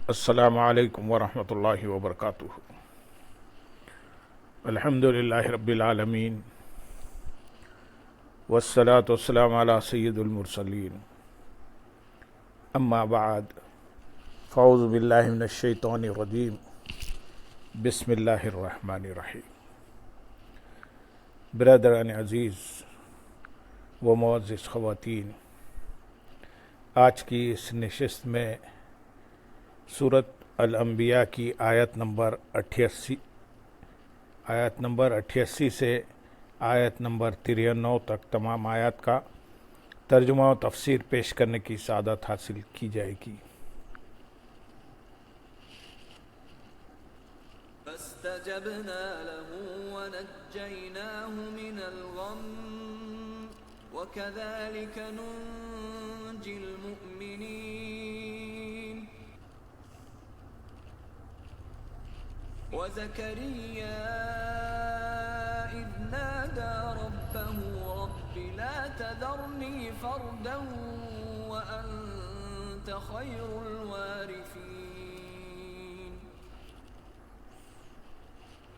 السلام علیکم ورحمۃ اللہ وبرکاتہ۔ الحمد للہ رب العالمین والصلاة والسلام علی سید المرسلین، اما بعد فاعوذ باللہ من الشیطان الرجیم، بسم اللہ الرحمن الرحیم۔ برادران عزیز و معزز خواتین، آج کی اس نشست میں سورۃ الانبیاء کی آیت نمبر 88 سے آیت نمبر 93 تک تمام آیات کا ترجمہ و تفسیر پیش کرنے کی سعادت حاصل کی جائے گی۔ فاستجبنا له ونجيناه من الغم وكذلك ننجي المؤمنين وزكريا إذ نادى ربه رب لا تذرني فردا وأنت خير الوارثين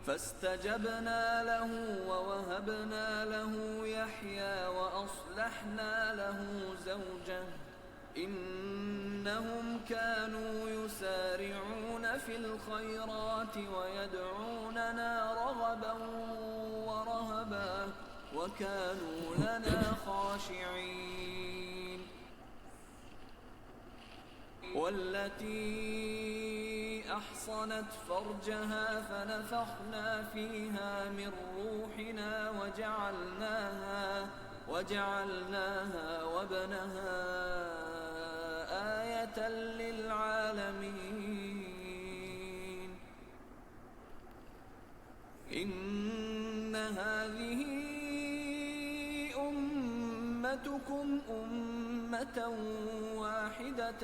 فاستجبنا له ووهبنا له يحيى وأصلحنا له زوجه إنهم كانوا يسارعون في الخيرات ويدعوننا رغبا ورهبا وكانوا لنا خاشعين والتي أحصنت فرجها فنفخنا فيها من روحنا وجعلناها وابنها آية للعالمين إن هذه أمتكم أمة واحدة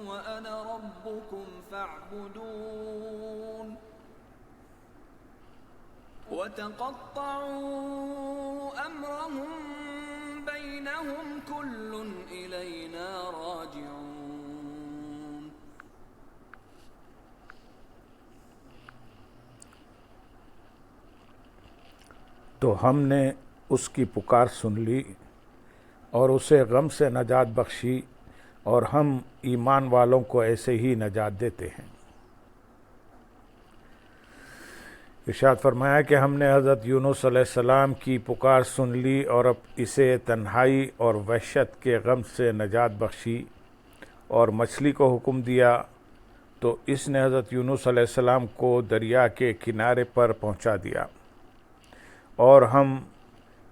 وأنا ربكم فاعبدون وتقطعوا أمرهم بينهم كل إلينا راجعون۔ تو ہم نے اس کی پکار سن لی اور اسے غم سے نجات بخشی، اور ہم ایمان والوں کو ایسے ہی نجات دیتے ہیں۔ ارشاد فرمایا کہ ہم نے حضرت یونس علیہ السلام کی پکار سن لی اور اب اسے تنہائی اور وحشت کے غم سے نجات بخشی، اور مچھلی کو حکم دیا تو اس نے حضرت یونس علیہ السلام کو دریا کے کنارے پر پہنچا دیا، اور ہم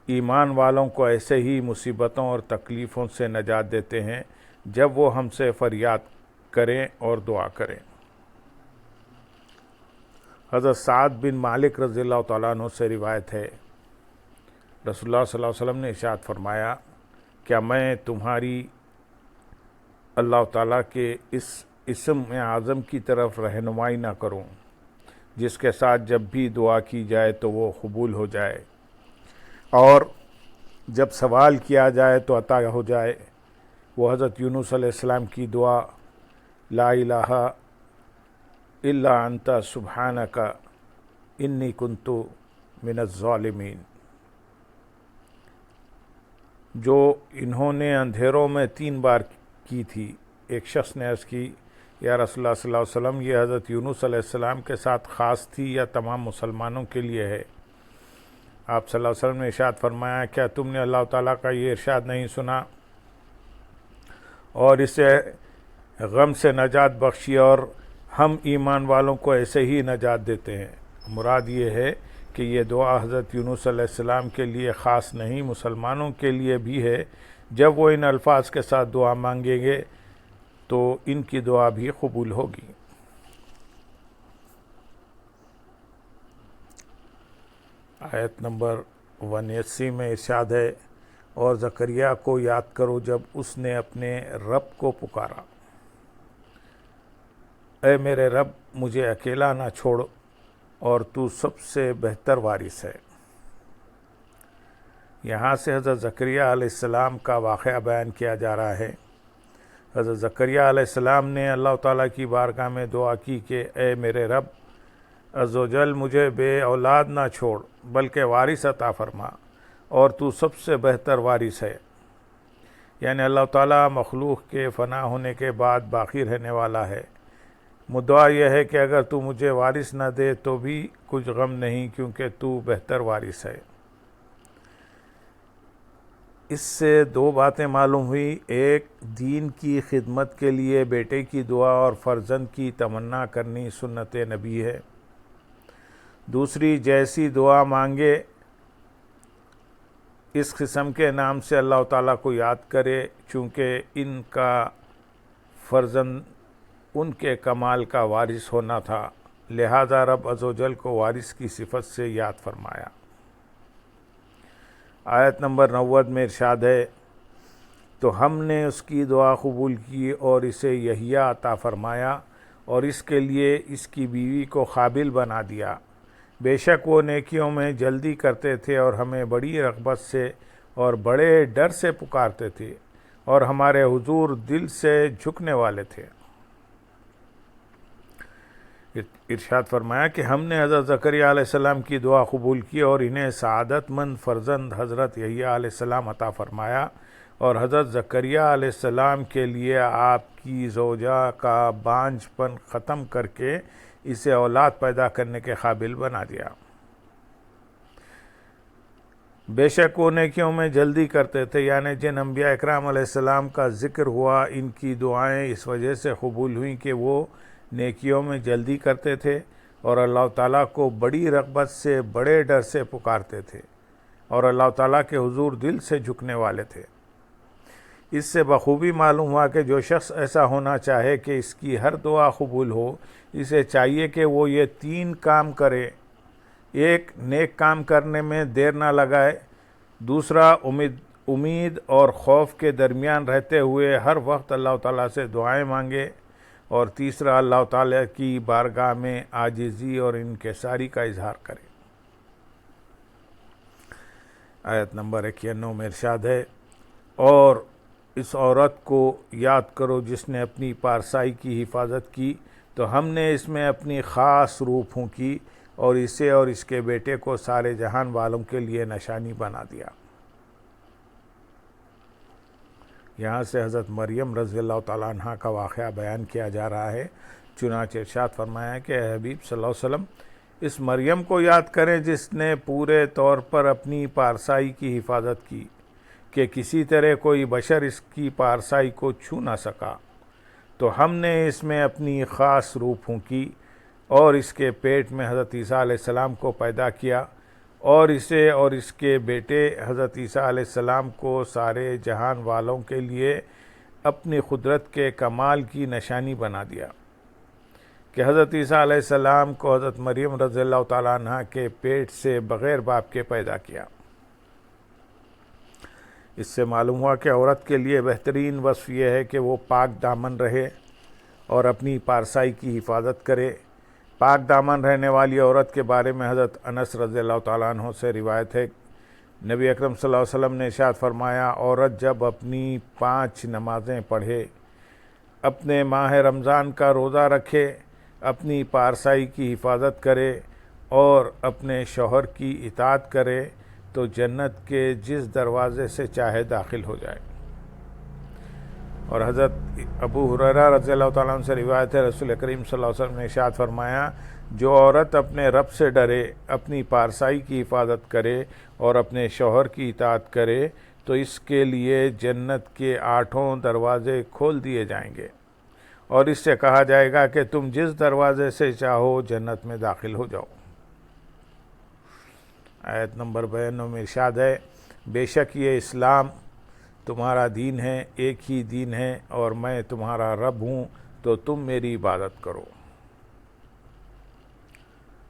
ایمان والوں کو ایسے ہی مصیبتوں اور تکلیفوں سے نجات دیتے ہیں جب وہ ہم سے فریاد کریں اور دعا کریں۔ حضرت سعد بن مالک رضی اللہ تعالیٰ عنہ سے روایت ہے، رسول اللہ صلی اللہ علیہ وسلم نے ارشاد فرمایا، کیا میں تمہاری اللہ تعالیٰ کے اس اسم اعظم کی طرف رہنمائی نہ کروں جس کے ساتھ جب بھی دعا کی جائے تو وہ قبول ہو جائے، اور جب سوال کیا جائے تو عطا ہو جائے؟ وہ حضرت یونس علیہ السلام کی دعا، لا الہ الا انت سبحانک انی کنت من الظالمین، جو انہوں نے اندھیروں میں 3 بار کی تھی۔ ایک شخص نے عرض کی، یا رسول اللہ صلی اللہ علیہ وسلم، یہ حضرت یونس علیہ السلام کے ساتھ خاص تھی یا تمام مسلمانوں کے لیے ہے؟ آپ صلی اللہ علیہ وسلم نے ارشاد فرمایا، کیا تم نے اللہ تعالیٰ کا یہ ارشاد نہیں سنا اور اسے غم سے نجات بخشی، اور ہم ایمان والوں کو ایسے ہی نجات دیتے ہیں؟ مراد یہ ہے کہ یہ دعا حضرت یونس علیہ السلام کے لیے خاص نہیں، مسلمانوں کے لیے بھی ہے۔ جب وہ ان الفاظ کے ساتھ دعا مانگیں گے تو ان کی دعا بھی قبول ہوگی۔ آیت نمبر 81 میں ارشاد ہے، اور زکریا کو یاد کرو جب اس نے اپنے رب کو پکارا، اے میرے رب مجھے اکیلا نہ چھوڑ، اور تو سب سے بہتر وارث ہے۔ یہاں سے حضرت زکریا علیہ السلام کا واقعہ بیان کیا جا رہا ہے۔ حضرت زکریا علیہ السلام نے اللہ تعالیٰ کی بارگاہ میں دعا کی کہ اے میرے رب عز و جل مجھے بے اولاد نہ چھوڑ بلکہ وارث عطا فرما، اور تو سب سے بہتر وارث ہے۔ یعنی اللہ تعالیٰ مخلوق کے فنا ہونے کے بعد باقی رہنے والا ہے۔ مدعا یہ ہے کہ اگر تو مجھے وارث نہ دے تو بھی کچھ غم نہیں، کیونکہ تو بہتر وارث ہے۔ اس سے دو باتیں معلوم ہوئی، ایک دین کی خدمت کے لیے بیٹے کی دعا اور فرزند کی تمنا کرنی سنت نبی ہے۔ دوسری، جیسی دعا مانگے اس قسم کے نام سے اللہ تعالیٰ کو یاد کرے، چونکہ ان کا فرزند ان کے کمال کا وارث ہونا تھا، لہذا رب عز و جل کو وارث کی صفت سے یاد فرمایا۔ آیت نمبر 90 میں ارشاد ہے، تو ہم نے اس کی دعا قبول کی اور اسے یحییٰ عطا فرمایا اور اس کے لیے اس کی بیوی کو قابل بنا دیا۔ بے شک وہ نیکیوں میں جلدی کرتے تھے اور ہمیں بڑی رغبت سے اور بڑے ڈر سے پکارتے تھے، اور ہمارے حضور دل سے جھکنے والے تھے۔ ارشاد فرمایا کہ ہم نے حضرت زکریا علیہ السلام کی دعا قبول کی اور انہیں سعادت مند فرزند حضرت یحییٰ علیہ السلام عطا فرمایا، اور حضرت زکریا علیہ السلام کے لیے آپ کی زوجہ کا بانجھ پن ختم کر کے اسے اولاد پیدا کرنے کے قابل بنا دیا۔ بے شک وہ نیکیوں میں جلدی کرتے تھے، یعنی جن انبیاء اکرام علیہ السلام کا ذکر ہوا ان کی دعائیں اس وجہ سے قبول ہوئیں کہ وہ نیکیوں میں جلدی کرتے تھے اور اللہ تعالیٰ کو بڑی رغبت سے بڑے ڈر سے پکارتے تھے، اور اللہ تعالیٰ کے حضور دل سے جھکنے والے تھے۔ اس سے بخوبی معلوم ہوا کہ جو شخص ایسا ہونا چاہے کہ اس کی ہر دعا قبول ہو، اسے چاہیے کہ وہ یہ 3 کام کرے۔ ایک، نیک کام کرنے میں دیر نہ لگائے۔ دوسرا، امید اور خوف کے درمیان رہتے ہوئے ہر وقت اللہ تعالیٰ سے دعائیں مانگے۔ اور تیسرا، اللہ تعالیٰ کی بارگاہ میں عاجزی اور انکساری کا اظہار کرے۔ آیت نمبر 91 میں ارشاد ہے، اور اس عورت کو یاد کرو جس نے اپنی پارسائی کی حفاظت کی، تو ہم نے اس میں اپنی خاص روح پھونکی اور اسے اور اس کے بیٹے کو سارے جہان والوں کے لیے نشانی بنا دیا۔ یہاں سے حضرت مریم رضی اللہ تعالیٰ عنہ کا واقعہ بیان کیا جا رہا ہے۔ چنانچہ ارشاد فرمایا کہ اے حبیب صلی اللہ علیہ وسلم، اس مریم کو یاد کریں جس نے پورے طور پر اپنی پارسائی کی حفاظت کی کہ کسی طرح کوئی بشر اس کی پارسائی کو چھو نہ سکا، تو ہم نے اس میں اپنی خاص روح پھونکی اور اس کے پیٹ میں حضرت عیسیٰ علیہ السلام کو پیدا کیا، اور اسے اور اس کے بیٹے حضرت عیسیٰ علیہ السلام کو سارے جہان والوں کے لیے اپنی قدرت کے کمال کی نشانی بنا دیا کہ حضرت عیسیٰ علیہ السلام کو حضرت مریم رضی اللہ تعالیٰ عنہ کے پیٹ سے بغیر باپ کے پیدا کیا۔ اس سے معلوم ہوا کہ عورت کے لیے بہترین وصف یہ ہے کہ وہ پاک دامن رہے اور اپنی پارسائی کی حفاظت کرے۔ پاک دامن رہنے والی عورت کے بارے میں حضرت انس رضی اللہ تعالیٰ عنہ سے روایت ہے، نبی اکرم صلی اللہ علیہ وسلم نے ارشاد فرمایا، عورت جب اپنی 5 نمازیں پڑھے، اپنے ماہ رمضان کا روزہ رکھے، اپنی پارسائی کی حفاظت کرے اور اپنے شوہر کی اطاعت کرے، تو جنت کے جس دروازے سے چاہے داخل ہو جائے۔ اور حضرت ابو ہریرہ رضی اللہ تعالیٰ عنہ سے روایت ہے، رسول کریم صلی اللہ علیہ وسلم نے ارشاد فرمایا، جو عورت اپنے رب سے ڈرے، اپنی پارسائی کی حفاظت کرے اور اپنے شوہر کی اطاعت کرے، تو اس کے لیے جنت کے 8 دروازے کھول دیے جائیں گے، اور اس سے کہا جائے گا کہ تم جس دروازے سے چاہو جنت میں داخل ہو جاؤ۔ آیت نمبر 92 میں ارشاد ہے، بے شک یہ اسلام تمہارا دین ہے، ایک ہی دین ہے، اور میں تمہارا رب ہوں، تو تم میری عبادت کرو۔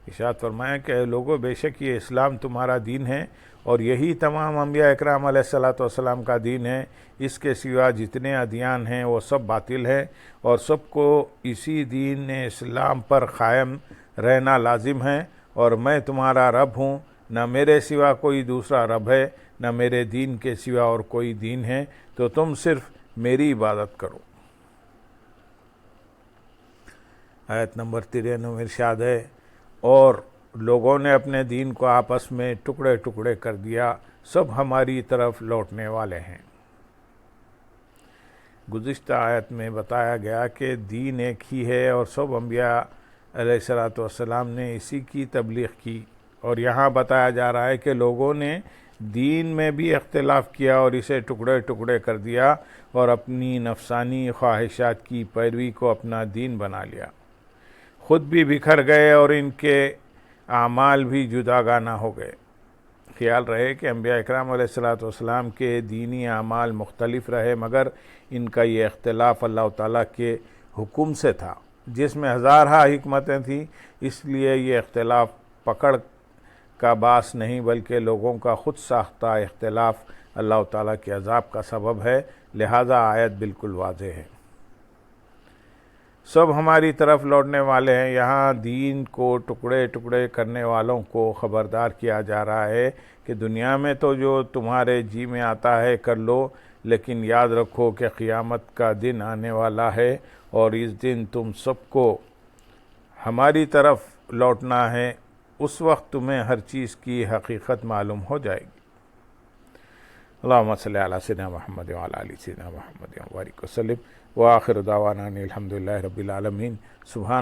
ارشاد فرمایا کہ اے لوگو، بے شک یہ اسلام تمہارا دین ہے اور یہی تمام انبیاء اکرام علیہ السلام کا دین ہے، اس کے سوا جتنے ادیان ہیں وہ سب باطل ہیں، اور سب کو اسی دین اسلام پر قائم رہنا لازم ہے، اور میں تمہارا رب ہوں، نہ میرے سوا کوئی دوسرا رب ہے، نہ میرے دین کے سوا اور کوئی دین ہے، تو تم صرف میری عبادت کرو۔ آیت نمبر 93 میں ارشاد ہے، اور لوگوں نے اپنے دین کو آپس میں ٹکڑے ٹکڑے کر دیا، سب ہماری طرف لوٹنے والے ہیں۔ گزشتہ آیت میں بتایا گیا کہ دین ایک ہی ہے اور سب انبیاء علیہ السلام نے اسی کی تبلیغ کی، اور یہاں بتایا جا رہا ہے کہ لوگوں نے دین میں بھی اختلاف کیا اور اسے ٹکڑے ٹکڑے کر دیا اور اپنی نفسانی خواہشات کی پیروی کو اپنا دین بنا لیا، خود بھی بکھر گئے اور ان کے اعمال بھی جداگانہ ہو گئے۔ خیال رہے کہ انبیاء اکرام علیہ السلام کے دینی اعمال مختلف رہے، مگر ان کا یہ اختلاف اللہ تعالیٰ کے حکم سے تھا، جس میں ہزارہ حکمتیں تھیں، اس لیے یہ اختلاف پکڑ کا باعث نہیں بلکہ لوگوں کا خود ساختہ اختلاف اللہ تعالیٰ کے عذاب کا سبب ہے، لہذا آیت بالکل واضح ہے۔ سب ہماری طرف لوٹنے والے ہیں، یہاں دین کو ٹکڑے ٹکڑے کرنے والوں کو خبردار کیا جا رہا ہے کہ دنیا میں تو جو تمہارے جی میں آتا ہے کر لو، لیکن یاد رکھو کہ قیامت کا دن آنے والا ہے اور اس دن تم سب کو ہماری طرف لوٹنا ہے، اس وقت تمہیں ہر چیز کی حقیقت معلوم ہو جائے گی۔ اللہم صلی علی سیدنا محمد وعلی آل سیدنا محمد وبارک وسلم، وآخر دعوانا ان الحمدللہ رب العالمین۔ سبحان